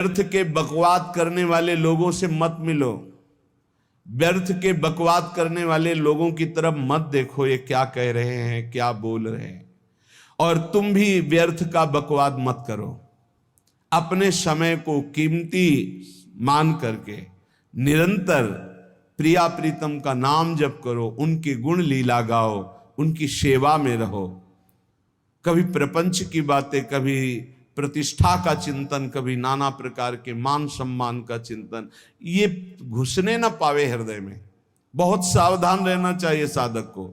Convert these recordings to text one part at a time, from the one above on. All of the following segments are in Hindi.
व्यर्थ के बकवाद करने वाले लोगों से मत मिलो, व्यर्थ के बकवाद करने वाले लोगों की तरफ मत देखो, ये क्या कह रहे हैं, क्या बोल रहे हैं। और तुम भी व्यर्थ का बकवाद मत करो। अपने समय को कीमती मान करके निरंतर प्रिया प्रीतम का नाम जप करो, उनके गुण लीला गाओ, उनकी सेवा में रहो। कभी प्रपंच की बातें, कभी प्रतिष्ठा का चिंतन, कभी नाना प्रकार के मान सम्मान का चिंतन, ये घुसने ना पावे हृदय में। बहुत सावधान रहना चाहिए साधक को।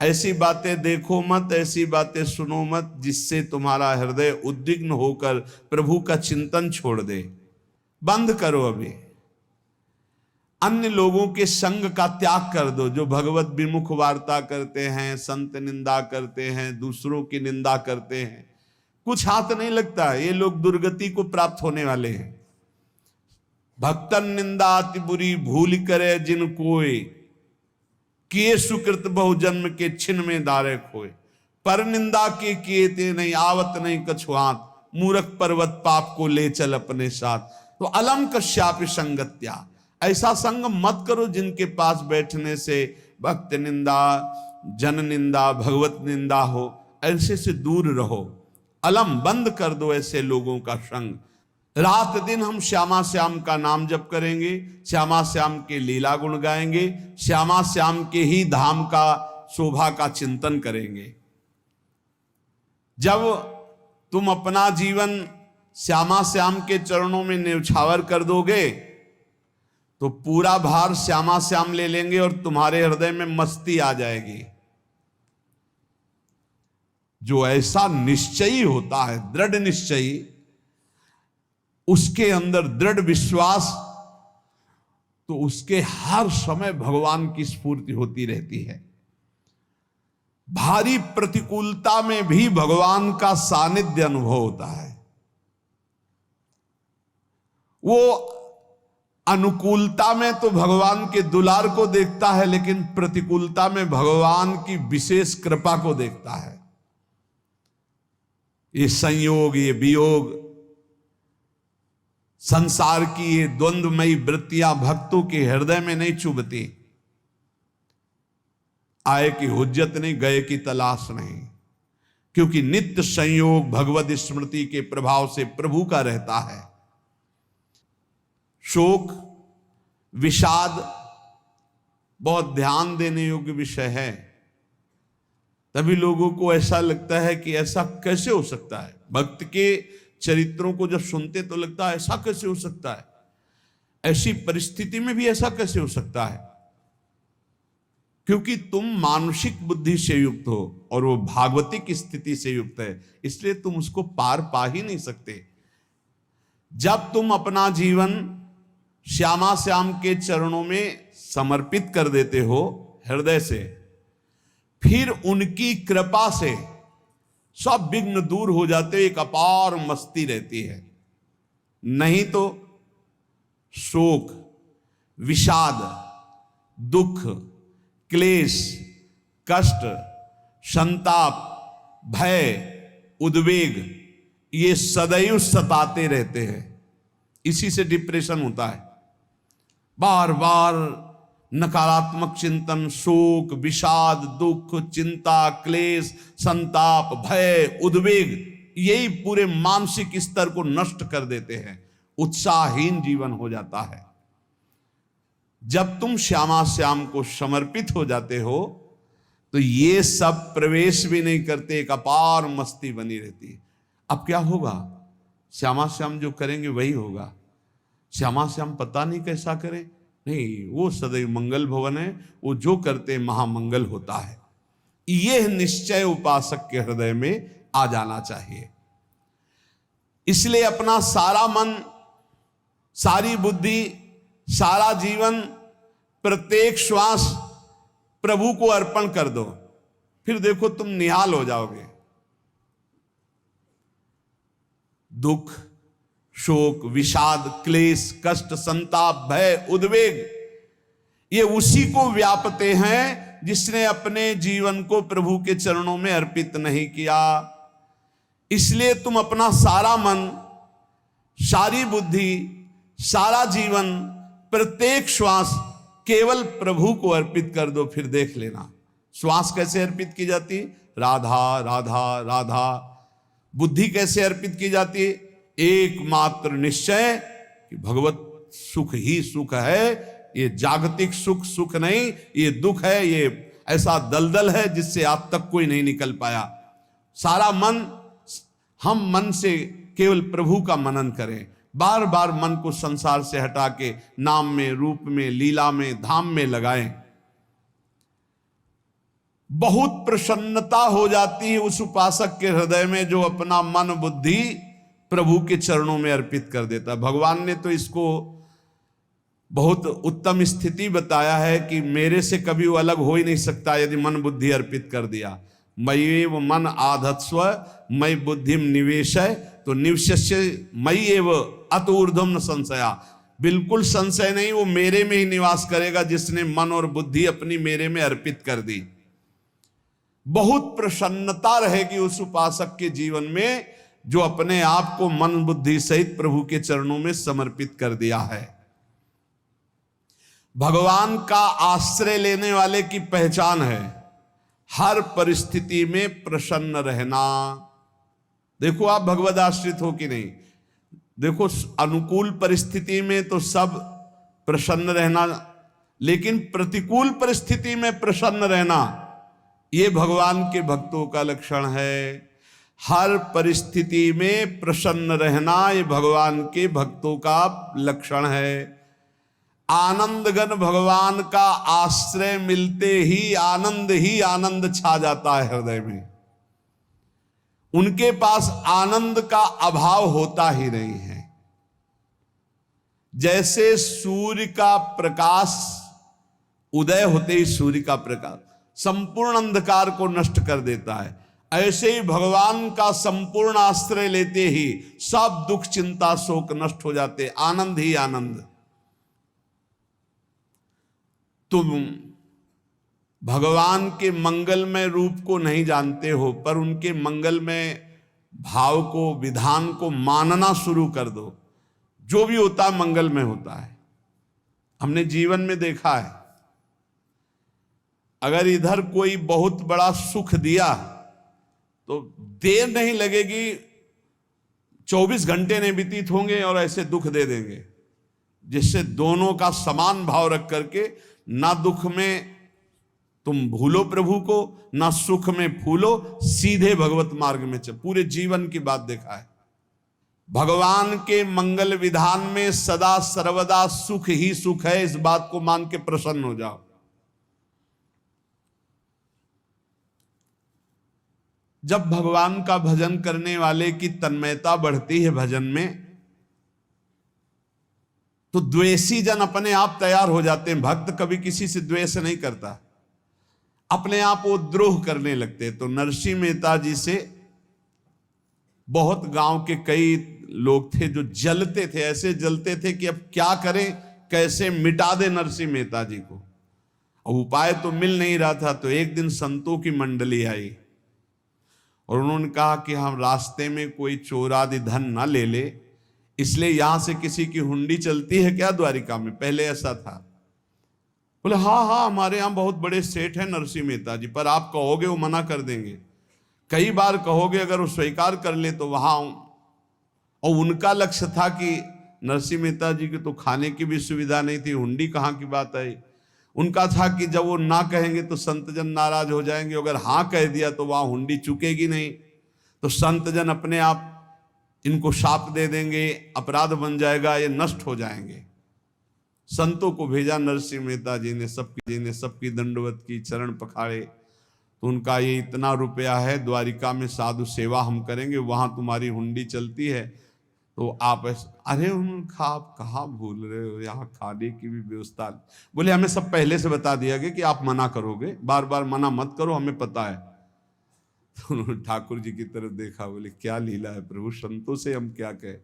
ऐसी बातें देखो मत, ऐसी बातें सुनो मत जिससे तुम्हारा हृदय उद्विग्न होकर प्रभु का चिंतन छोड़ दे। बंद करो अभी। अन्य लोगों के संग का त्याग कर दो, जो भगवत विमुख वार्ता करते हैं, संत निंदा करते हैं, दूसरों की निंदा करते हैं। कुछ हाथ नहीं लगता, ये लोग दुर्गति को प्राप्त होने वाले हैं। भक्तन निंदा अति बुरी भूल करे जिन कोय, किए सुकृत बहु जन्म के छिन में दारे खोए। पर निंदा के किए ते नहीं, आवत नहीं कछुआत, मूर्ख पर्वत पाप को ले चल अपने साथ। तो अलम कश्यापि संगत्या, ऐसा संग मत करो जिनके पास बैठने से भक्त निंदा, जन निंदा, भगवत निंदा हो। ऐसे से दूर रहो। अलम बंद कर दो ऐसे लोगों का संग। रात दिन हम श्यामा श्याम का नाम जप करेंगे, श्यामा श्याम के लीला गुण गाएंगे, श्यामा श्याम के ही धाम का शोभा का चिंतन करेंगे। जब तुम अपना जीवन श्यामा श्याम के चरणों में न्यौछावर कर दोगे तो पूरा भार श्यामा श्याम ले लेंगे और तुम्हारे हृदय में मस्ती आ जाएगी। जो ऐसा निश्चयी होता है, दृढ़ निश्चयी, उसके अंदर दृढ़ विश्वास, तो उसके हर समय भगवान की स्फूर्ति होती रहती है। भारी प्रतिकूलता में भी भगवान का सानिध्य अनुभव होता है। वो अनुकूलता में तो भगवान के दुलार को देखता है, लेकिन प्रतिकूलता में भगवान की विशेष कृपा को देखता है। ये संयोग, ये वियोग, संसार की ये द्वंद्वमयी वृत्तियां भक्तों के हृदय में नहीं चुभती। आए की हुज्जत नहीं, गए की तलाश नहीं, क्योंकि नित्य संयोग भगवत स्मृति के प्रभाव से प्रभु का रहता है। शोक, विषाद बहुत ध्यान देने योग्य विषय है। तभी लोगों को ऐसा लगता है कि ऐसा कैसे हो सकता है। भक्त के चरित्रों को जब सुनते तो लगता है ऐसा कैसे हो सकता है, ऐसी परिस्थिति में भी ऐसा कैसे हो सकता है। क्योंकि तुम मानसिक बुद्धि से युक्त हो और वो भागवतिक स्थिति से युक्त है, इसलिए तुम उसको पार पा ही नहीं सकते। जब तुम अपना जीवन श्यामा श्याम के चरणों में समर्पित कर देते हो हृदय से, फिर उनकी कृपा से सब विघ्न दूर हो जाते, एक अपार मस्ती रहती है। नहीं तो शोक, विषाद, दुख, क्लेश, कष्ट, संताप, भय, उद्वेग, ये सदैव सताते रहते हैं। इसी से डिप्रेशन होता है। बार बार नकारात्मक चिंतन, शोक, विषाद, दुख, चिंता, क्लेश, संताप, भय, उद्वेग, यही पूरे मानसिक स्तर को नष्ट कर देते हैं। उत्साहहीन जीवन हो जाता है। जब तुम श्यामा श्याम को समर्पित हो जाते हो तो ये सब प्रवेश भी नहीं करते, एक अपार मस्ती बनी रहती है। अब क्या होगा? श्यामा श्याम जो करेंगे वही होगा। श्यामा श्याम पता नहीं कैसा करें, नहीं, वो सदैव मंगल भवन है, वो जो करते महामंगल होता है। यह निश्चय उपासक के हृदय में आ जाना चाहिए। इसलिए अपना सारा मन, सारी बुद्धि, सारा जीवन, प्रत्येक श्वास प्रभु को अर्पण कर दो। फिर देखो तुम निहाल हो जाओगे। दुख, शोक, विषाद, क्लेश, कष्ट, संताप, भय, उद्वेग, ये उसी को व्यापते हैं जिसने अपने जीवन को प्रभु के चरणों में अर्पित नहीं किया। इसलिए तुम अपना सारा मन, सारी बुद्धि, सारा जीवन, प्रत्येक श्वास केवल प्रभु को अर्पित कर दो, फिर देख लेना श्वास कैसे अर्पित की जाती, राधा राधा राधा। बुद्धि कैसे अर्पित की जाती, एकमात्र निश्चय कि भगवत सुख ही सुख है, ये जागतिक सुख सुख नहीं, ये दुख है, ये ऐसा दलदल है जिससे आज तक कोई नहीं निकल पाया। सारा मन, हम मन से केवल प्रभु का मनन करें, बार बार मन को संसार से हटा के नाम में, रूप में, लीला में, धाम में लगाएं। बहुत प्रसन्नता हो जाती है उस उपासक के हृदय में जो अपना मन बुद्धि प्रभु के चरणों में अर्पित कर देता। भगवान ने तो इसको बहुत उत्तम स्थिति बताया है कि मेरे से कभी वो अलग हो ही नहीं सकता यदि मन बुद्धि अर्पित कर दिया। मय्येव मन आधत्स्व मयि बुद्धिम निवेशय, तो निवश्य मयि एव अत ऊर्ध्वं न संशया, बिल्कुल संशय नहीं, वो मेरे में ही निवास करेगा जिसने मन और बुद्धि अपनी मेरे में अर्पित कर दी। बहुत प्रसन्नता रहेगी उस उपासक के जीवन में जो अपने आप को मन बुद्धि सहित प्रभु के चरणों में समर्पित कर दिया है। भगवान का आश्रय लेने वाले की पहचान है हर परिस्थिति में प्रसन्न रहना। देखो आप भगवद आश्रित हो कि नहीं, देखो अनुकूल परिस्थिति में तो सब प्रसन्न रहना, लेकिन प्रतिकूल परिस्थिति में प्रसन्न रहना ये भगवान के भक्तों का लक्षण है। हर परिस्थिति में प्रसन्न रहना ये भगवान के भक्तों का लक्षण है। आनंदगन भगवान का आश्रय मिलते ही आनंद छा जाता है हृदय में। उनके पास आनंद का अभाव होता ही नहीं है। जैसे सूर्य का प्रकाश उदय होते ही सूर्य का प्रकाश संपूर्ण अंधकार को नष्ट कर देता है, ऐसे ही भगवान का संपूर्ण आश्रय लेते ही सब दुख चिंता शोक नष्ट हो जाते, आनंद ही आनंद। तुम भगवान के मंगलमय रूप को नहीं जानते हो, पर उनके मंगलमय भाव को, विधान को मानना शुरू कर दो। जो भी होता है मंगलमय होता है। हमने जीवन में देखा है, अगर इधर कोई बहुत बड़ा सुख दिया तो देर नहीं लगेगी, 24 घंटे नहीं व्यतीत होंगे और ऐसे दुख दे देंगे, जिससे दोनों का समान भाव रख करके ना दुख में तुम भूलो प्रभु को, ना सुख में फूलो, सीधे भगवत मार्ग में चल। पूरे जीवन की बात देखा है, भगवान के मंगल विधान में सदा सर्वदा सुख ही सुख है, इस बात को मान के प्रसन्न हो जाओ। जब भगवान का भजन करने वाले की तन्मयता बढ़ती है भजन में, तो द्वेषी जन अपने आप तैयार हो जाते हैं। भक्त कभी किसी से द्वेष नहीं करता, अपने आप वो द्रोह करने लगते। तो नरसिंह मेहता जी से बहुत गांव के कई लोग थे जो जलते थे, ऐसे जलते थे कि अब क्या करें, कैसे मिटा दे नरसिंह मेहता जी को। अब उपाय तो मिल नहीं रहा था। तो एक दिन संतों की मंडली आई और उन्होंने कहा कि हम रास्ते में कोई चोर आदि धन ना ले ले, इसलिए यहां से किसी की हुंडी चलती है क्या द्वारिका में? पहले ऐसा था। बोले हाँ हाँ, हमारे यहाँ बहुत बड़े सेठ हैं नरसिंह मेहता जी, पर आप कहोगे वो मना कर देंगे। कई बार कहोगे, अगर वो स्वीकार कर ले तो वहां। और उनका लक्ष्य था कि नरसिंह मेहता जी की तो खाने की भी सुविधा नहीं थी, हुंडी कहाँ की बात आई। उनका था कि जब वो ना कहेंगे तो संतजन नाराज हो जाएंगे, अगर हाँ कह दिया तो वहां हुंडी चुकेगी नहीं, तो संतजन अपने आप इनको शाप दे देंगे, अपराध बन जाएगा, ये नष्ट हो जाएंगे। संतों को भेजा नरसिंह मेहता जी ने, सबकी दंडवत की, चरण पखाड़े। तो उनका ये इतना रुपया है, द्वारिका में साधु सेवा हम करेंगे, वहां तुम्हारी हुंडी चलती है, तो आप अरे उनका आप कहाँ भूल रहे हो, यहाँ खाने की भी व्यवस्था। बोले हमें सब पहले से बता दिया गया कि आप मना करोगे, बार बार मना मत करो, हमें पता है। तो उन्होंने ठाकुर जी की तरफ देखा, बोले क्या लीला है प्रभु, संतों से हम क्या कहें,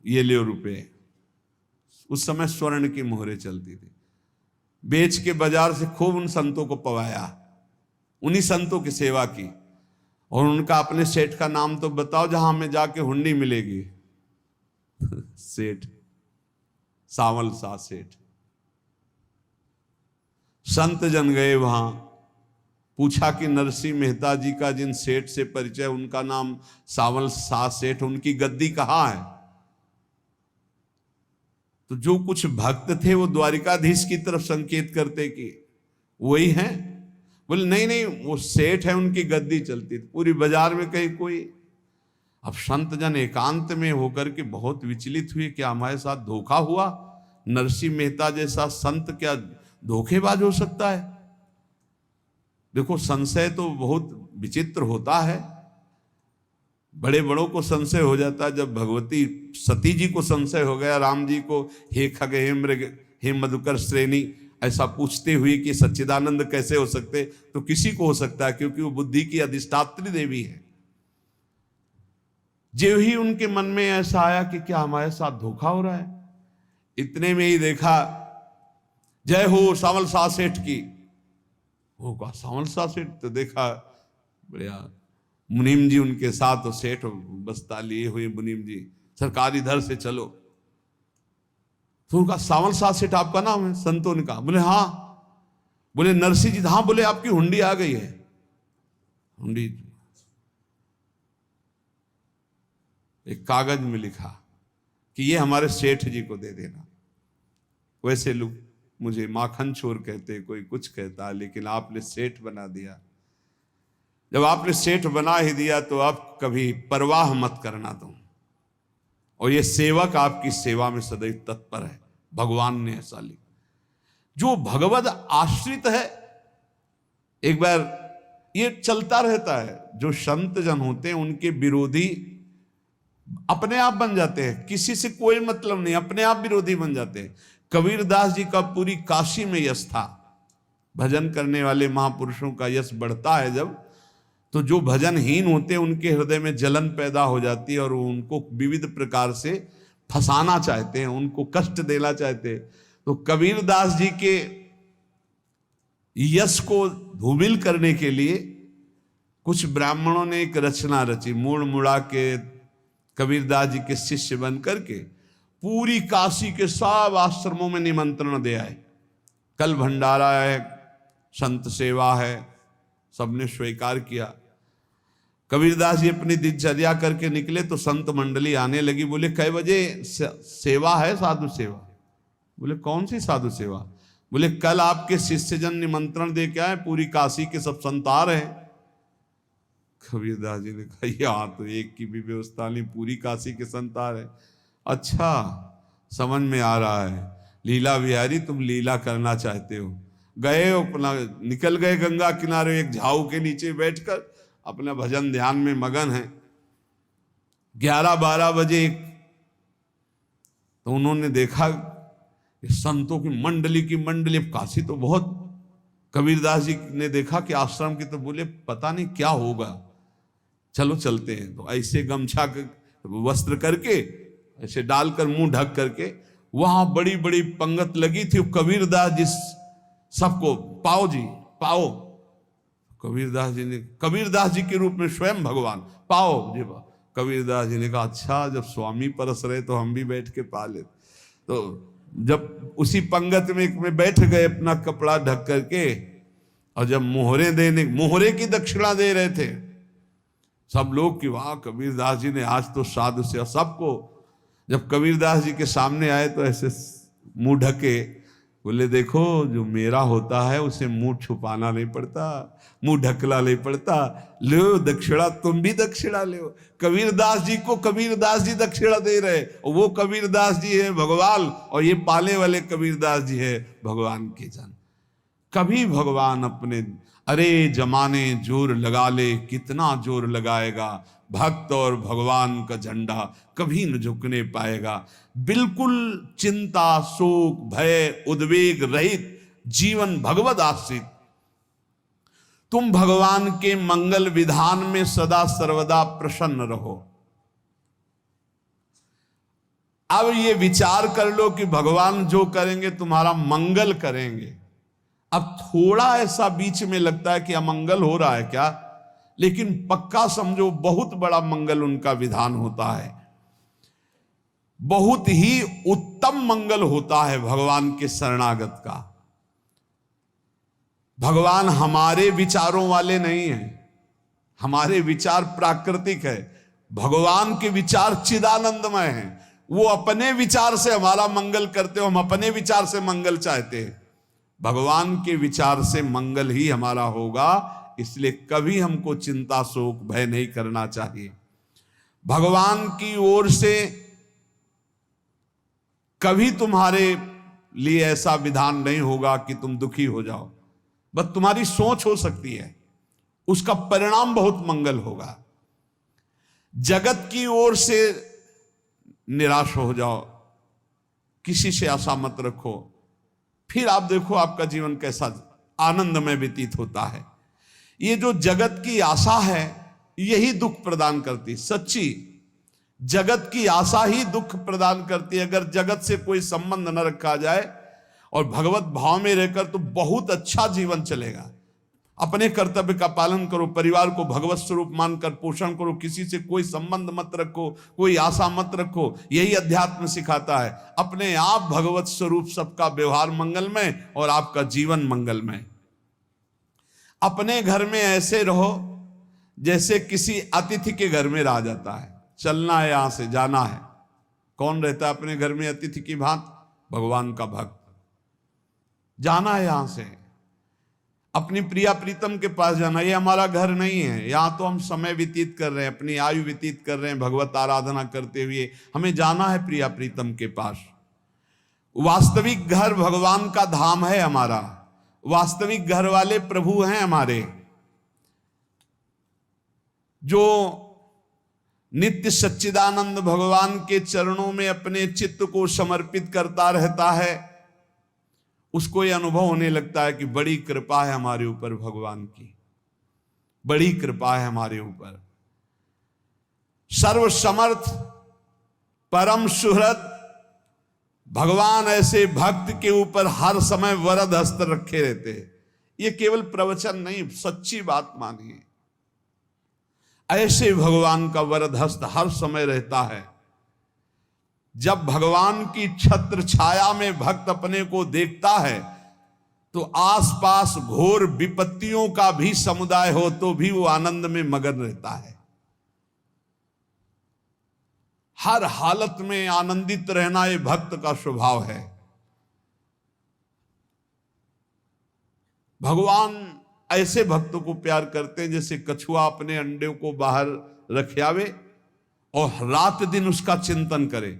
ये ले रुपये। उस समय स्वर्ण की मोहरें चलती थी, बेच के बाजार से खूब उन संतों को पवाया, उन्हीं संतों की सेवा की। और उनका अपने सेठ का नाम तो बताओ जहां हमें जाके हुंडी मिलेगी। सेठ, सावल शाह सेठ। संत जन गए वहां, पूछा कि नरसिंह मेहता जी का जिन सेठ से परिचय, उनका नाम सावल शाह सेठ, उनकी गद्दी कहाँ है? तो जो कुछ भक्त थे वो द्वारिकाधीश की तरफ संकेत करते कि वही हैं। बोले नहीं नहीं, वो सेठ है, उनकी गद्दी चलती। पूरी बाजार में कहीं कोई। अब संत जन एकांत में होकर के बहुत विचलित हुए, क्या हमारे साथ धोखा हुआ? नरसिंह मेहता जैसा संत क्या धोखेबाज हो सकता है? देखो, संशय तो बहुत विचित्र होता है। बड़े बड़ों को संशय हो जाता है। जब भगवती सती जी को संशय हो गया, राम जी को, हे खग हे मृग हे मधुकर श्रेणी, ऐसा पूछते हुए कि सच्चिदानंद कैसे हो सकते, तो किसी को हो सकता है, क्योंकि वो बुद्धि की अधिष्ठात्री देवी है। जो ही उनके मन में ऐसा आया कि क्या हमारे साथ धोखा हो रहा है, इतने में ही देखा जय हो सावल शाह सेठ की। वो कहा सावल शाह सेठ, तो देखा बढ़िया मुनीम जी उनके साथ, तो सेठ बस्ता लिए हुए मुनीम जी, सरकार इधर से चलो। तो उनका सावल शाह सेठ आपका नाम है? संतों ने कहा। बोले हाँ। बोले नरसिंह जी, हाँ। बोले आपकी हुंडी आ गई है। हुंडी एक कागज में लिखा कि ये हमारे सेठ जी को दे देना। वैसे लोग मुझे माखन चोर कहते, कोई कुछ कहता, लेकिन आपने सेठ बना दिया। जब आपने सेठ बना ही दिया तो आप कभी परवाह मत करना तुम। और ये सेवक आपकी सेवा में सदैव तत्पर है। भगवान ने ऐसा लिखा। जो भगवद आश्रित है, एक बार ये चलता रहता है, जो संत जन होते हैं उनके विरोधी अपने आप बन जाते हैं। किसी से कोई मतलब नहीं, अपने आप विरोधी बन जाते हैं। कबीरदास जी का पूरी काशी में यश था। भजन करने वाले महापुरुषों का यश बढ़ता है जब, तो जो भजनहीन होते हैं उनके हृदय में जलन पैदा हो जाती है और वो उनको विविध प्रकार से फंसाना चाहते हैं, उनको कष्ट देना चाहते हैं। तो कबीरदास जी के यश को धूमिल करने के लिए कुछ ब्राह्मणों ने एक रचना रची। मुड़ मुड़ा के कबीरदास जी के शिष्य बन करके पूरी काशी के सब आश्रमों में निमंत्रण दे आए। कल भंडारा है, संत सेवा है, सबने स्वीकार किया। कबीरदास जी अपनी दिनचर्या करके निकले तो संत मंडली आने लगी। बोले कै बजे सेवा है? साधु सेवा। बोले कौन सी साधु सेवा? बोले कल आपके शिष्यजन निमंत्रण दे के आए, पूरी काशी के सब संत आ रहे हैं। कबीरदास जी ने कहा यहाँ तो एक की भी व्यवस्था नहीं, पूरी काशी के संत आ रहे। अच्छा, समझ में आ रहा है, लीला बिहारी तुम लीला करना चाहते हो। गए अपना, निकल गए गंगा किनारे, एक झाऊ के नीचे बैठकर अपना भजन ध्यान में मगन है। 11-12 बजे तो उन्होंने देखा संतों की मंडली, अब काशी तो बहुत। कबीरदास जी ने देखा कि आश्रम की, तो बोले पता नहीं क्या होगा, चलो चलते हैं। तो ऐसे गमछा वस्त्र करके ऐसे डालकर मुंह ढक करके, वहां बड़ी बड़ी पंगत लगी थी। कबीरदास जी सबको पाओ जी पाओ। कबीरदास जी के रूप में स्वयं भगवान, पाओ जी पाओ। कबीरदास जी ने कहा अच्छा, जब स्वामी परस रहे तो हम भी बैठ के पा ले। तो जब उसी पंगत में बैठ गए अपना कपड़ा ढक करके, और जब मोहरे की दक्षिणा दे रहे थे सब लोग कि वाह कबीरदास जी ने आज तो साधु से सबको। जब कबीरदास जी के सामने आए तो ऐसे मुंह ढके, बोले देखो जो मेरा होता है उसे मुंह छुपाना नहीं पड़ता, मुंह ढकला नहीं पड़ता। लो दक्षिणा, तुम भी दक्षिणा लो। कबीरदास जी को कबीरदास जी दक्षिणा दे रहे, और वो कबीरदास जी है भगवान, और ये पाले वाले कबीरदास जी है भगवान के जन। कभी भगवान अपने, अरे जमाने जोर लगा ले, कितना जोर लगाएगा, भक्त और भगवान का झंडा कभी न झुकने पाएगा। बिल्कुल चिंता, शोक, भय, उद्वेग रहित जीवन भगवद आश्रित। तुम भगवान के मंगल विधान में सदा सर्वदा प्रसन्न रहो। अब ये विचार कर लो कि भगवान जो करेंगे तुम्हारा मंगल करेंगे। अब थोड़ा ऐसा बीच में लगता है कि अमंगल हो रहा है क्या, लेकिन पक्का समझो बहुत बड़ा मंगल उनका विधान होता है। बहुत ही उत्तम मंगल होता है भगवान के शरणागत का। भगवान हमारे विचारों वाले नहीं हैं, हमारे विचार प्राकृतिक है, भगवान के विचार चिदानंदमय हैं। वो अपने विचार से हमारा मंगल करते हो, हम अपने विचार से मंगल चाहते हैं। भगवान के विचार से मंगल ही हमारा होगा, इसलिए कभी हमको चिंता शोक भय नहीं करना चाहिए। भगवान की ओर से कभी तुम्हारे लिए ऐसा विधान नहीं होगा कि तुम दुखी हो जाओ, बस तुम्हारी सोच हो सकती है, उसका परिणाम बहुत मंगल होगा। जगत की ओर से निराश हो जाओ, किसी से आशा मत रखो, फिर आप देखो आपका जीवन कैसा आनंद में व्यतीत होता है। ये जो जगत की आशा है यही दुख प्रदान करती, सच्ची जगत की आशा ही दुख प्रदान करती है। अगर जगत से कोई संबंध न रखा जाए और भगवत भाव में रहकर तो बहुत अच्छा जीवन चलेगा। अपने कर्तव्य का पालन करो, परिवार को भगवत स्वरूप मानकर पोषण करो, किसी से कोई संबंध मत रखो, कोई आशा मत रखो, यही अध्यात्म सिखाता है। अपने आप भगवत स्वरूप, सबका व्यवहार मंगलमय और आपका जीवन मंगलमय। अपने घर में ऐसे रहो जैसे किसी अतिथि के घर में रह जाता है, चलना है, यहां से जाना है। कौन रहता है अपने घर में अतिथि की भांति? भगवान का भक्त। जाना है यहां से, अपनी प्रिया प्रीतम के पास जाना। ये हमारा घर नहीं है, यहां तो हम समय व्यतीत कर रहे हैं, अपनी आयु व्यतीत कर रहे हैं भगवत आराधना करते हुए। हमें जाना है प्रिया प्रीतम के पास। वास्तविक घर भगवान का धाम है हमारा, वास्तविक घर वाले प्रभु हैं हमारे। जो नित्य सच्चिदानंद भगवान के चरणों में अपने चित्त को समर्पित करता रहता है, उसको यह अनुभव होने लगता है कि बड़ी कृपा है हमारे ऊपर, भगवान की बड़ी कृपा है हमारे ऊपर। सर्वसमर्थ परम सुहृद भगवान ऐसे भक्त के ऊपर हर समय वरद हस्त रखे रहते हैं। ये केवल प्रवचन नहीं, सच्ची बात मानिए। ऐसे भगवान का वरद हस्त हर समय रहता है। जब भगवान की छत्र छाया में भक्त अपने को देखता है तो आसपास घोर विपत्तियों का भी समुदाय हो तो भी वो आनंद में मगन रहता है। हर हालत में आनंदित रहना ये भक्त का स्वभाव है। भगवान ऐसे भक्तों को प्यार करते हैं जैसे कछुआ अपने अंडे को बाहर रख आवे और रात दिन उसका चिंतन करे।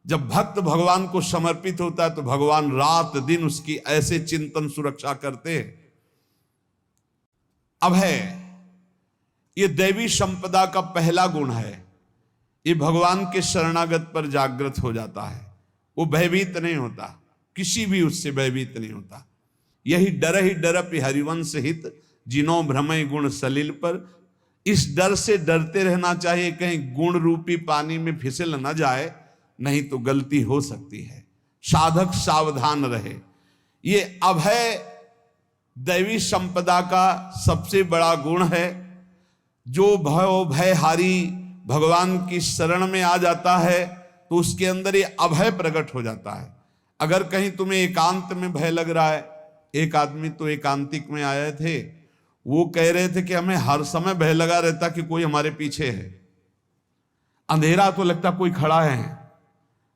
जब भक्त भगवान को समर्पित होता है तो भगवान रात दिन उसकी ऐसे चिंतन सुरक्षा करते हैं। अभय, ये दैवी संपदा का पहला गुण है। ये भगवान के शरणागत पर जागृत हो जाता है, वो भयभीत नहीं होता, किसी भी उससे भयभीत नहीं होता। यही डर ही डरप हरिवंश हित, जिनो भ्रमय गुण सलिल पर। इस डर से डरते रहना चाहिए कहीं गुण रूपी पानी में फिसल न जाए, नहीं तो गलती हो सकती है। साधक सावधान रहे। ये अभय दैवी संपदा का सबसे बड़ा गुण है। जो भयहारी भगवान की शरण में आ जाता है तो उसके अंदर ये अभय प्रकट हो जाता है। अगर कहीं तुम्हें एकांत में भय लग रहा है, एक आदमी तो एकांतिक में आए थे, वो कह रहे थे कि हमें हर समय भय लगा रहता कि कोई हमारे पीछे है, अंधेरा तो लगता कोई खड़ा है,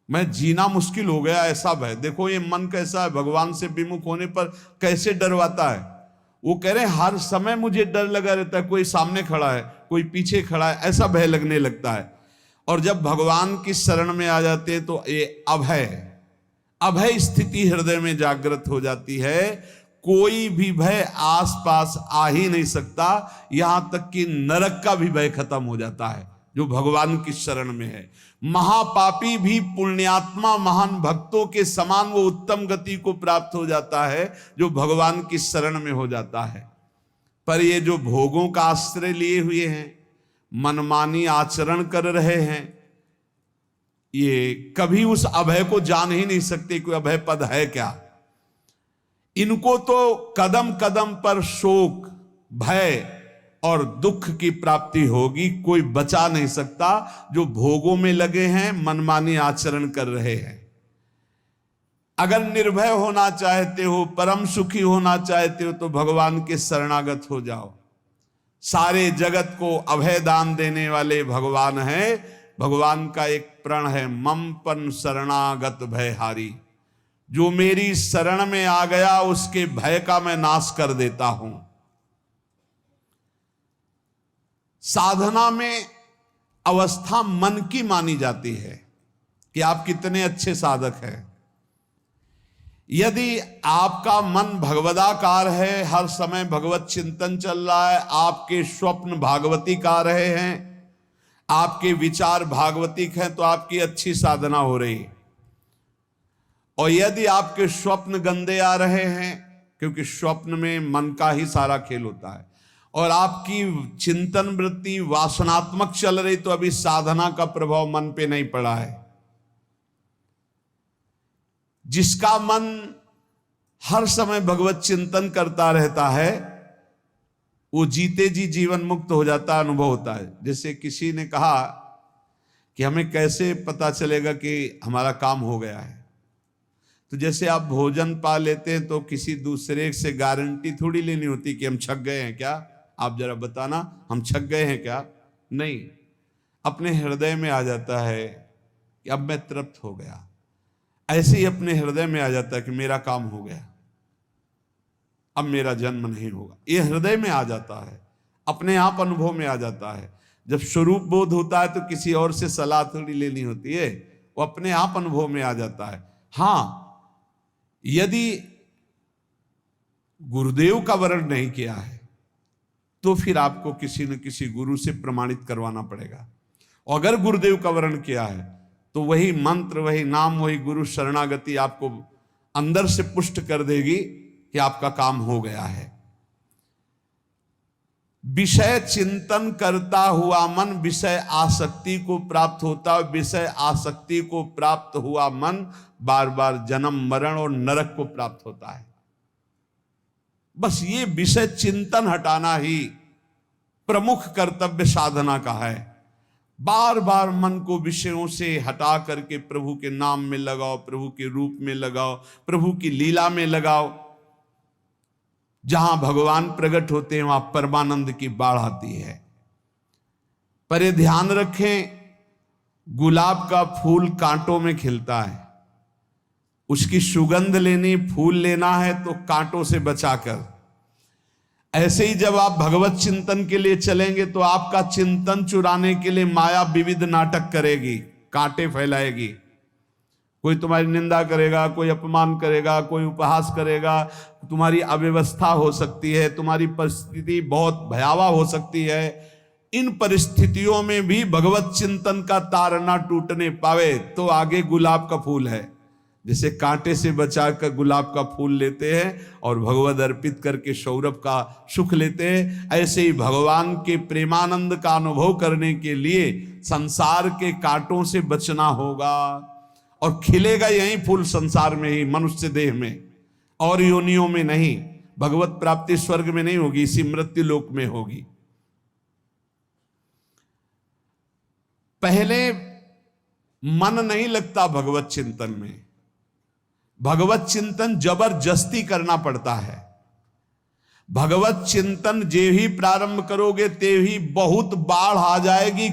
मैं जीना मुश्किल हो गया, ऐसा भय। देखो ये मन कैसा है, भगवान से विमुख होने पर कैसे डरवाता है। वो कह रहे हैं हर समय मुझे डर लगा रहता है, कोई सामने खड़ा है, कोई पीछे खड़ा है, ऐसा भय लगने लगता है। और जब भगवान की शरण में आ जाते हैं तो ये अभय स्थिति हृदय में जागृत हो जाती है। कोई भी भय आसपास आ ही नहीं सकता, यहां तक कि नरक का भी भय खत्म हो जाता है जो भगवान की शरण में है। महापापी भी पुण्यात्मा महान भक्तों के समान वो उत्तम गति को प्राप्त हो जाता है जो भगवान की शरण में हो जाता है। पर ये जो भोगों का आश्रय लिए हुए हैं, मनमानी आचरण कर रहे हैं, ये कभी उस अभय को जान ही नहीं सकते कोई अभय पद है क्या। इनको तो कदम कदम पर शोक भय और दुख की प्राप्ति होगी। कोई बचा नहीं सकता जो भोगों में लगे हैं, मनमानी आचरण कर रहे हैं। अगर निर्भय होना चाहते हो, परम सुखी होना चाहते हो, तो भगवान के शरणागत हो जाओ। सारे जगत को अभय दान देने वाले भगवान हैं। भगवान का एक प्रण है, मम पन शरणागत भयहारी। जो मेरी शरण में आ गया उसके भय का मैं नाश कर देता हूं। साधना में अवस्था मन की मानी जाती है कि आप कितने अच्छे साधक हैं। यदि आपका मन भगवदाकार है, हर समय भगवत चिंतन चल रहा है, आपके स्वप्न भागवती का रहे हैं, आपके विचार भागवतिक हैं, तो आपकी अच्छी साधना हो रही है। और यदि आपके स्वप्न गंदे आ रहे हैं, क्योंकि स्वप्न में मन का ही सारा खेल होता है, और आपकी चिंतन वृत्ति वासनात्मक चल रही, तो अभी साधना का प्रभाव मन पे नहीं पड़ा है। जिसका मन हर समय भगवत चिंतन करता रहता है, वो जीते जी जीवन मुक्त हो जाता, अनुभव होता है। जैसे किसी ने कहा कि हमें कैसे पता चलेगा कि हमारा काम हो गया है, तो जैसे आप भोजन पा लेते हैं तो किसी दूसरे से गारंटी थोड़ी लेनी होती कि हम छक गए हैं क्या, आप जरा बताना हम छक गए हैं क्या। नहीं, अपने हृदय में आ जाता है कि अब मैं तृप्त हो गया। ऐसे ही अपने हृदय में आ जाता है कि मेरा काम हो गया, अब मेरा जन्म नहीं होगा। ये हृदय में आ जाता है, अपने आप अनुभव में आ जाता है। जब स्वरूप बोध होता है तो किसी और से सलाह थोड़ी लेनी होती है, वो अपने आप अनुभव में आ जाता है। हाँ, यदि गुरुदेव का वर्ण नहीं किया है तो फिर आपको किसी न किसी गुरु से प्रमाणित करवाना पड़ेगा। और अगर गुरुदेव का वर्ण किया है तो वही मंत्र, वही नाम, वही गुरु शरणागति आपको अंदर से पुष्ट कर देगी कि आपका काम हो गया है। विषय चिंतन करता हुआ मन विषय आसक्ति को प्राप्त होता है। विषय आसक्ति को प्राप्त हुआ मन बार बार जन्म, मरण और नरक को प्राप्त होता है। बस ये विषय चिंतन हटाना ही प्रमुख कर्तव्य साधना का है। बार बार मन को विषयों से हटा करके प्रभु के नाम में लगाओ, प्रभु के रूप में लगाओ, प्रभु की लीला में लगाओ। जहां भगवान प्रकट होते हैं वहां परमानंद की बाढ़ आती है। पर ये ध्यान रखें, गुलाब का फूल कांटों में खिलता है, उसकी सुगंध लेनी, फूल लेना है तो कांटों से बचाकर। ऐसे ही जब आप भगवत चिंतन के लिए चलेंगे तो आपका चिंतन चुराने के लिए माया विविध नाटक करेगी, कांटे फैलाएगी। कोई तुम्हारी निंदा करेगा, कोई अपमान करेगा, कोई उपहास करेगा, तुम्हारी अव्यवस्था हो सकती है, तुम्हारी परिस्थिति बहुत भयावह हो सकती है। इन परिस्थितियों में भी भगवत चिंतन का तार ना टूटने पावे तो आगे गुलाब का फूल है। जैसे कांटे से बचाकर गुलाब का फूल लेते हैं और भगवद अर्पित करके सौरभ का सुख लेते हैं, ऐसे ही भगवान के प्रेमानंद का अनुभव करने के लिए संसार के कांटों से बचना होगा। और खिलेगा यही फूल संसार में ही, मनुष्य देह में, और योनियों में नहीं। भगवत प्राप्ति स्वर्ग में नहीं होगी, इसी मृत्यु लोक में होगी। पहले मन नहीं लगता भगवत चिंतन में, भगवत चिंतन जबरदस्ती करना पड़ता है। भगवत चिंतन जे ही प्रारंभ करोगे ते ही बहुत बाढ़ आ जाएगी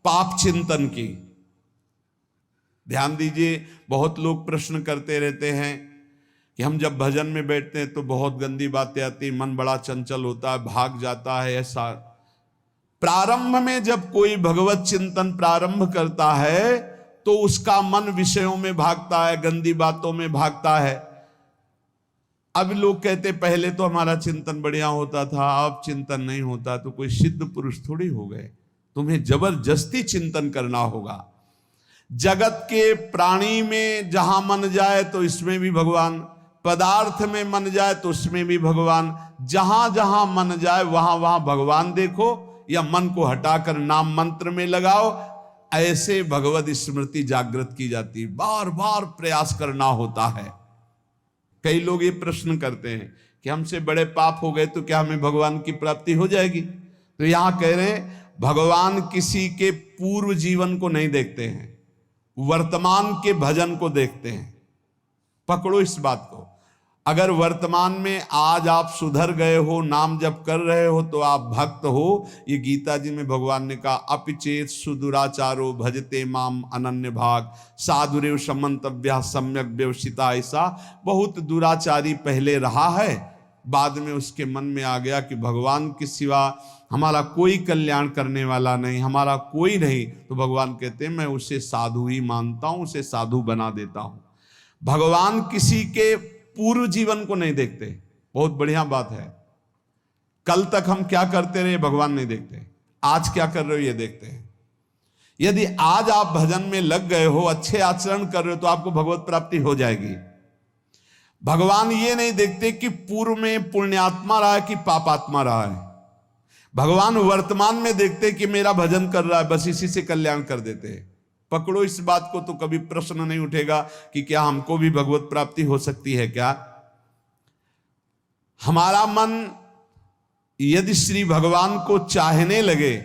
पाप चिंतन की। ध्यान दीजिए, बहुत लोग प्रश्न करते रहते हैं कि हम जब भजन में बैठते हैं तो बहुत गंदी बातें आती, मन बड़ा चंचल होता है, भाग जाता है। ऐसा प्रारंभ में जब कोई भगवत चिंतन प्रारंभ करता है तो उसका मन विषयों में भागता है, गंदी बातों में भागता है। अब लोग कहते पहले तो हमारा चिंतन बढ़िया होता था, अब चिंतन नहीं होता। तो कोई सिद्ध पुरुष थोड़ी हो गए, तुम्हें जबरदस्ती चिंतन करना होगा। जगत के प्राणी में जहां मन जाए तो इसमें भी भगवान, पदार्थ में मन जाए तो उसमें भी भगवान, जहां जहां मन जाए वहां वहां भगवान देखो, या मन को हटाकर नाम मंत्र में लगाओ। ऐसे भगवत स्मृति जागृत की जाती है, बार बार प्रयास करना होता है। कई लोग ये प्रश्न करते हैं कि हमसे बड़े पाप हो गए तो क्या हमें भगवान की प्राप्ति हो जाएगी? तो यहां कह रहे हैं भगवान किसी के पूर्व जीवन को नहीं देखते हैं, वर्तमान के भजन को देखते हैं। पकड़ो इस बात को। अगर वर्तमान में आज आप सुधर गए हो, नाम जप कर रहे हो, तो आप भक्त हो। ये गीता जी में भगवान ने कहा, अपिचेत सुदुराचारो भजते माम अनन्य भाग साधुरेव समन्तव्या सम्यक व्यवसिता। ऐसा बहुत दुराचारी पहले रहा है, बाद में उसके मन में आ गया कि भगवान के सिवा हमारा कोई कल्याण करने वाला नहीं, हमारा कोई नहीं। तो भगवान कहते हैं मैं उसे साधु ही मानता हूं, उसे साधु बना देता हूं। भगवान किसी के पूर्व जीवन को नहीं देखते। बहुत बढ़िया बात है। कल तक हम क्या करते रहे भगवान नहीं देखते, आज क्या कर रहे हो ये देखते हैं। यदि आज आप भजन में लग गए हो, अच्छे आचरण कर रहे हो, तो आपको भगवत प्राप्ति हो जाएगी। भगवान ये नहीं देखते कि पूर्व में पुण्यात्मा रहा है कि पापात्मा रहा है। भगवान वर्तमान में देखते कि मेरा भजन कर रहा है, बस इसी से कल्याण कर देते हैं। पकड़ो इस बात को, तो कभी प्रश्न नहीं उठेगा कि क्या हमको भी भगवत प्राप्ति हो सकती है क्या। हमारा मन यदि श्री भगवान को चाहने लगे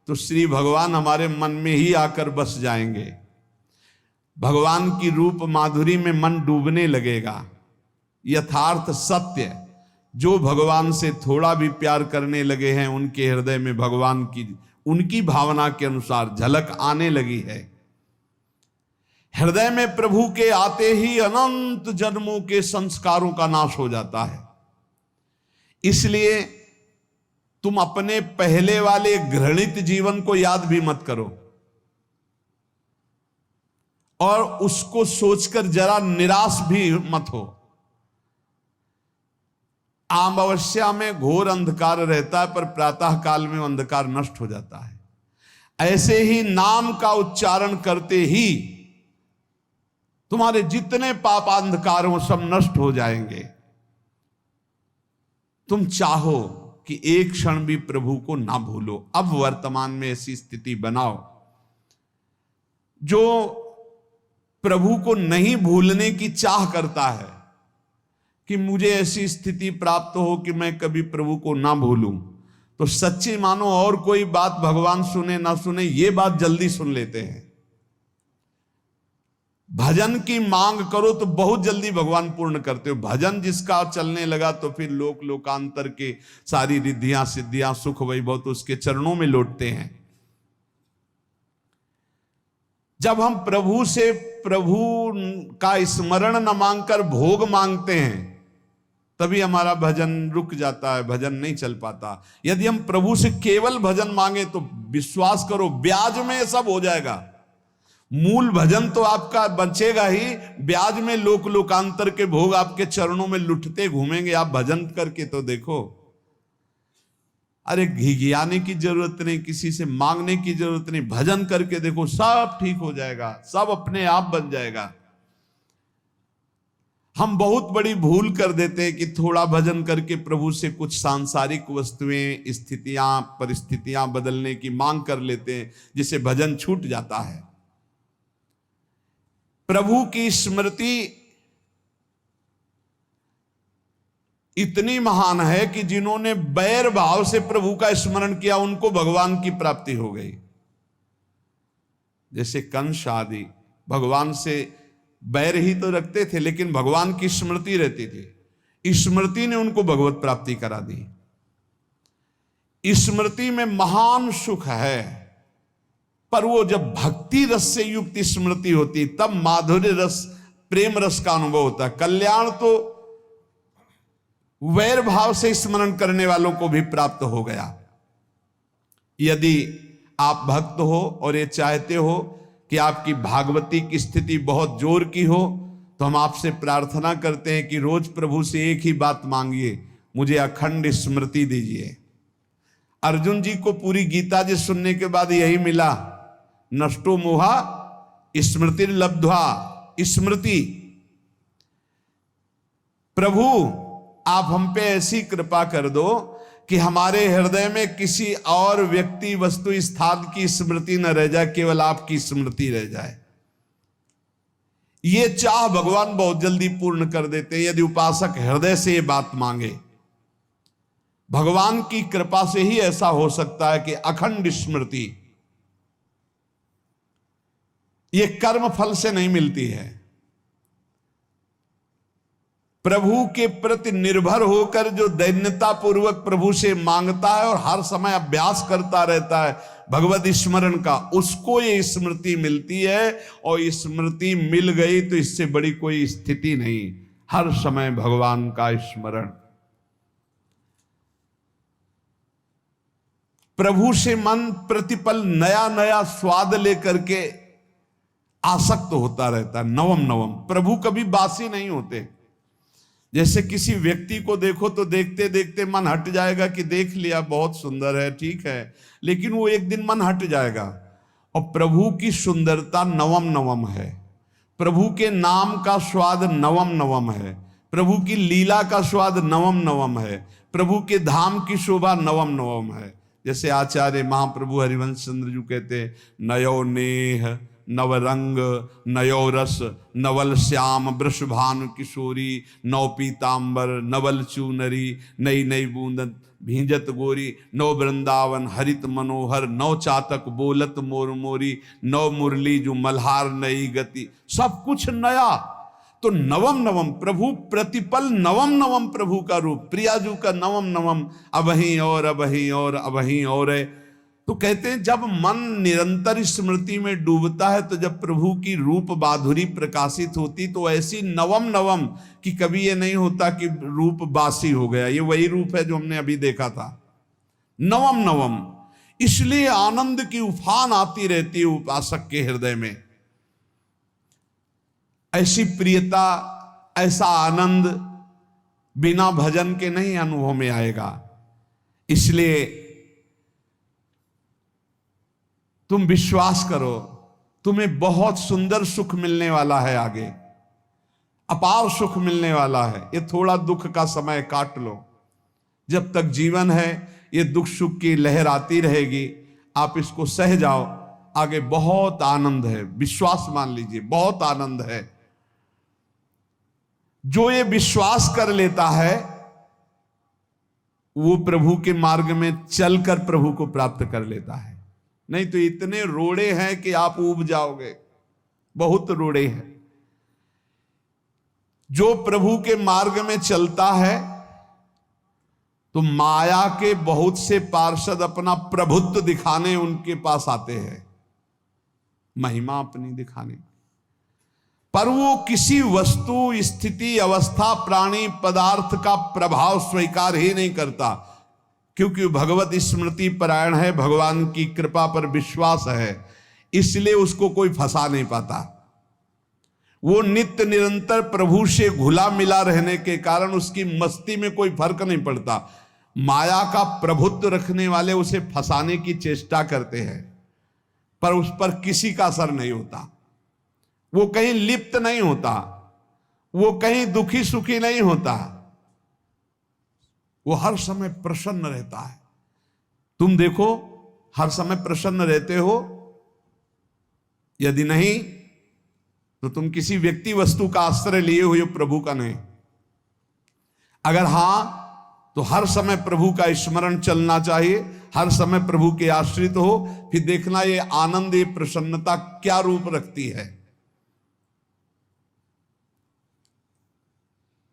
तो श्री भगवान हमारे मन में ही आकर बस जाएंगे। भगवान की रूप माधुरी में मन डूबने लगेगा। यथार्थ सत्य, जो भगवान से थोड़ा भी प्यार करने लगे हैं, उनके हृदय में भगवान की उनकी भावना के अनुसार झलक आने लगी है। हृदय में प्रभु के आते ही अनंत जन्मों के संस्कारों का नाश हो जाता है। इसलिए तुम अपने पहले वाले घृणित जीवन को याद भी मत करो और उसको सोचकर जरा निराश भी मत हो। अमावस्या में घोर अंधकार रहता है, पर प्रातः काल में अंधकार नष्ट हो जाता है। ऐसे ही नाम का उच्चारण करते ही तुम्हारे जितने पाप अंधकार हो सब नष्ट हो जाएंगे। तुम चाहो कि एक क्षण भी प्रभु को ना भूलो। अब वर्तमान में ऐसी स्थिति बनाओ। जो प्रभु को नहीं भूलने की चाह करता है कि मुझे ऐसी स्थिति प्राप्त हो कि मैं कभी प्रभु को ना भूलूं, तो सच्ची मानो और कोई बात भगवान सुने ना सुने, ये बात जल्दी सुन लेते हैं। भजन की मांग करो तो बहुत जल्दी भगवान पूर्ण करते हो। भजन जिसका चलने लगा तो फिर लोक लोकांतर के सारी रिद्धियां सिद्धियां सुख वैभव तो उसके चरणों में लौटते हैं। जब हम प्रभु से प्रभु का स्मरण न मांगकर भोग मांगते हैं, तभी हमारा भजन रुक जाता है, भजन नहीं चल पाता। यदि हम प्रभु से केवल भजन मांगे तो विश्वास करो ब्याज में सब हो जाएगा। मूल भजन तो आपका बचेगा ही, ब्याज में लोक लोकांतर के भोग आपके चरणों में लुटते घूमेंगे। आप भजन करके तो देखो। अरे घिघियाने की जरूरत नहीं, किसी से मांगने की जरूरत नहीं, भजन करके देखो, सब ठीक हो जाएगा, सब अपने आप बन जाएगा। हम बहुत बड़ी भूल कर देते हैं कि थोड़ा भजन करके प्रभु से कुछ सांसारिक वस्तुएं, स्थितियां, परिस्थितियां बदलने की मांग कर लेते हैं, जिससे भजन छूट जाता है। प्रभु की स्मृति इतनी महान है कि जिन्होंने बैर भाव से प्रभु का स्मरण किया उनको भगवान की प्राप्ति हो गई। जैसे कंस आदि भगवान से बैर ही तो रखते थे, लेकिन भगवान की स्मृति रहती थी। स्मृति ने उनको भगवत प्राप्ति करा दी। स्मृति में महान सुख है, पर वो जब भक्ति रस से युक्त स्मृति होती तब माधुर्य रस, प्रेम रस का अनुभव होता है। कल्याण तो वैर भाव से स्मरण करने वालों को भी प्राप्त हो गया। यदि आप भक्त हो और ये चाहते हो कि आपकी भागवती की स्थिति बहुत जोर की हो, तो हम आपसे प्रार्थना करते हैं कि रोज प्रभु से एक ही बात मांगिए, मुझे अखंड स्मृति दीजिए। अर्जुन जी को पूरी गीता जी सुनने के बाद यही मिला, नष्टो मोहा स्मृति लब्ध्वा। स्मृति, प्रभु आप हम पे ऐसी कृपा कर दो कि हमारे हृदय में किसी और व्यक्ति, वस्तु, स्थान की स्मृति न रह जाए, केवल आपकी स्मृति रह जाए। ये चाह भगवान बहुत जल्दी पूर्ण कर देते हैं यदि उपासक हृदय से ये बात मांगे। भगवान की कृपा से ही ऐसा हो सकता है कि अखंड स्मृति ये कर्म फल से नहीं मिलती है। प्रभु के प्रति निर्भर होकर जो दैन्यता पूर्वक प्रभु से मांगता है और हर समय अभ्यास करता रहता है भगवत स्मरण का, उसको ये स्मृति मिलती है। और स्मृति मिल गई तो इससे बड़ी कोई स्थिति नहीं, हर समय भगवान का स्मरण। प्रभु से मन प्रतिपल नया नया स्वाद लेकर के आसक्त होता रहता है, नवम नवम। प्रभु कभी बासी नहीं होते। जैसे किसी व्यक्ति को देखो तो देखते देखते मन हट जाएगा कि देख लिया, बहुत सुंदर है, ठीक है, लेकिन वो एक दिन मन हट जाएगा। और प्रभु की सुंदरता नवम नवम है, प्रभु के नाम का स्वाद नवम नवम है, प्रभु की लीला का स्वाद नवम नवम है, प्रभु के धाम की शोभा नवम नवम है। जैसे आचार्य महाप्रभु हरिवंश चंद्र जी कहते, नयो नेह नवरंग नयो रस नवल श्याम वृषभानु किशोरी, नव पीतांबर नवल चूनरी, नई नई बूंदन भींजत गोरी, नव वृंदावन हरित मनोहर, नव चातक बोलत मोर मोरी, नव मुरली जो मल्हार नई गति, सब कुछ नया। तो नवम नवम प्रभु प्रतिपल नवम नवम प्रभु का रूप, प्रियाजू का नवम नवम, अबहीं और अबहीं और अबहीं और है। तो कहते हैं जब मन निरंतर स्मृति में डूबता है तो जब प्रभु की रूप माधुरी प्रकाशित होती तो ऐसी नवम नवम कि कभी ये नहीं होता कि रूप बासी हो गया। ये वही रूप है जो हमने अभी देखा था, नवम नवम। इसलिए आनंद की उफान आती रहती है उपासक के हृदय में। ऐसी प्रियता, ऐसा आनंद बिना भजन के नहीं अनुभव में आएगा। इसलिए तुम विश्वास करो, तुम्हें बहुत सुंदर सुख मिलने वाला है, आगे अपार सुख मिलने वाला है। ये थोड़ा दुख का समय काट लो, जब तक जीवन है ये दुख सुख की लहर आती रहेगी, आप इसको सह जाओ, आगे बहुत आनंद है, विश्वास मान लीजिए, बहुत आनंद है। जो ये विश्वास कर लेता है वो प्रभु के मार्ग में चलकर प्रभु को प्राप्त कर लेता है। नहीं तो इतने रोड़े हैं कि आप ऊब जाओगे, बहुत रोड़े हैं। जो प्रभु के मार्ग में चलता है तो माया के बहुत से पार्षद अपना प्रभुत्व दिखाने उनके पास आते हैं, महिमा अपनी दिखाने, पर वो किसी वस्तु, स्थिति, अवस्था, प्राणी, पदार्थ का प्रभाव स्वीकार ही नहीं करता, क्योंकि भगवत स्मृति परायण है, भगवान की कृपा पर विश्वास है, इसलिए उसको कोई फंसा नहीं पाता। वो नित्य निरंतर प्रभु से घुला मिला रहने के कारण उसकी मस्ती में कोई फर्क नहीं पड़ता। माया का प्रभुत्व रखने वाले उसे फंसाने की चेष्टा करते हैं, पर उस पर किसी का असर नहीं होता। वो कहीं लिप्त नहीं होता, वो कहीं दुखी सुखी नहीं होता, वो हर समय प्रसन्न रहता है। तुम देखो, हर समय प्रसन्न रहते हो? यदि नहीं तो तुम किसी व्यक्ति वस्तु का आश्रय लिए हुए प्रभु का नहीं। अगर हां तो हर समय प्रभु का स्मरण चलना चाहिए, हर समय प्रभु के आश्रित हो, फिर देखना ये आनंद, ये प्रसन्नता क्या रूप रखती है।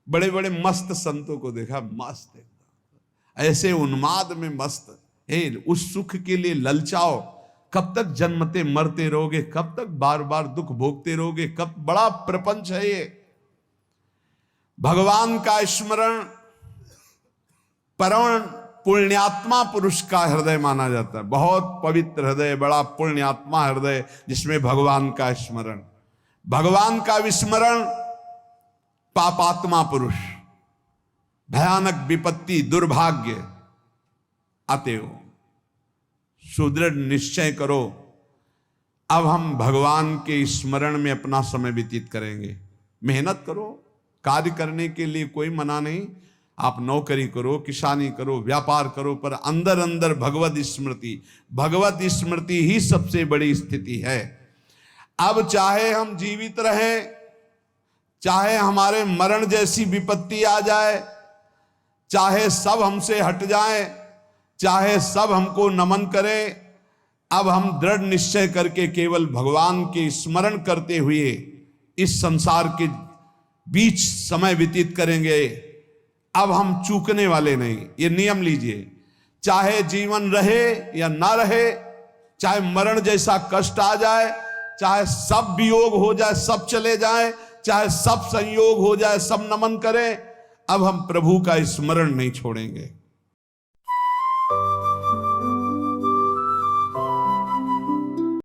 बड़े बड़े मस्त संतों को देखा, मस्त ऐसे उन्माद में मस्त, उस सुख के लिए ललचाओ, कब तक जन्मते मरते रहोगे, कब तक बार बार दुख भोगते रहोगे, कब, बड़ा प्रपंच है ये। भगवान का स्मरण परम पुण्यात्मा पुरुष का हृदय माना जाता है, बहुत पवित्र हृदय, बड़ा पुण्यात्मा हृदय जिसमें भगवान का स्मरण। भगवान का विस्मरण पापात्मा पुरुष, भयानक विपत्ति, दुर्भाग्य आते हो। सुदृढ़ निश्चय करो, अब हम भगवान के स्मरण में अपना समय व्यतीत करेंगे। मेहनत करो, कार्य करने के लिए कोई मना नहीं, आप नौकरी करो, किसानी करो, व्यापार करो, पर अंदर अंदर भगवत स्मृति, भगवत स्मृति ही सबसे बड़ी स्थिति है। अब चाहे हम जीवित रहें, चाहे हमारे मरण जैसी विपत्ति आ जाए, चाहे सब हमसे हट जाए, चाहे सब हमको नमन करें, अब हम दृढ़ निश्चय करके केवल भगवान के स्मरण करते हुए इस संसार के बीच समय व्यतीत करेंगे। अब हम चूकने वाले नहीं। ये नियम लीजिए, चाहे जीवन रहे या ना रहे, चाहे मरण जैसा कष्ट आ जाए, चाहे सब वियोग हो जाए, सब चले जाए, चाहे सब संयोग हो जाए, सब नमन करें, अब हम प्रभु का स्मरण नहीं छोड़ेंगे।